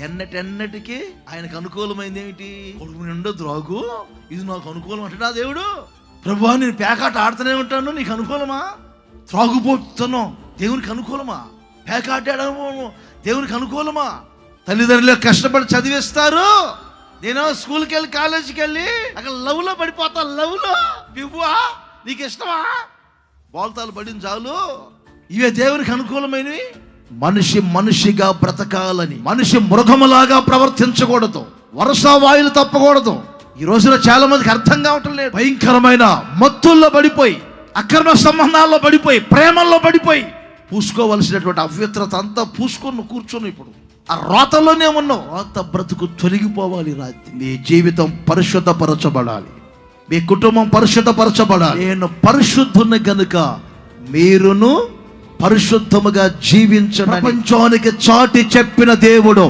ఎన్నటికి ఆయనకు అనుకూలమైంది ఏమిటి? కొడుకు నిండో ద్రాగు, ఇది నాకు అనుకూలం అంటాడా దేవుడు? ప్రభువా నేను పేకాట ఆడుతూనే ఉంటాను, నీకు అనుకూలమా? త్రాగుపోతున్నాం దేవునికి అనుకూలమా? పేకాటాడము దేవునికి అనుకూలమా? తల్లిదండ్రులు కష్టపడి చదివిస్తారు, నేను స్కూల్కి వెళ్ళి కాలేజీకి వెళ్ళి అక్కడ లవ్లో పడిపోతా. లవ్లో బివ్వా నీకు ఇష్టమా? బోల్తాలు పడిన చాలు. ఇవే దేవునికి అనుకూలమైనవి. మనిషిగా బ్రతకాలని, మనిషి మృగములాగా ప్రవర్తించకూడదు, వర్షావాయులు తప్పకూడదు. ఈ రోజున చాలా మందికి అర్థం కావటం లేదు. భయంకరమైన మత్తుల్లో పడిపోయి, అక్రమ సంబంధాల్లో పడిపోయి, ప్రేమల్లో పడిపోయి, పూసుకోవలసినటువంటి అవ్యత్రత అంతా పూసుకొని కూర్చొని ఇప్పుడు ఆ రోతలోనే ఉన్నావు. రోత బ్రతుకు తొలగిపోవాలి. రాత్రి మీ జీవితం పరిశుద్ధపరచబడాలి, మీ కుటుంబం పరిశుద్ధపరచబడాలి. నేను పరిశుద్ధుని గనుక మీరును పరిశుద్ధముగా జీవించండి ప్రపంచానికి చాటి చెప్పిన దేవుడు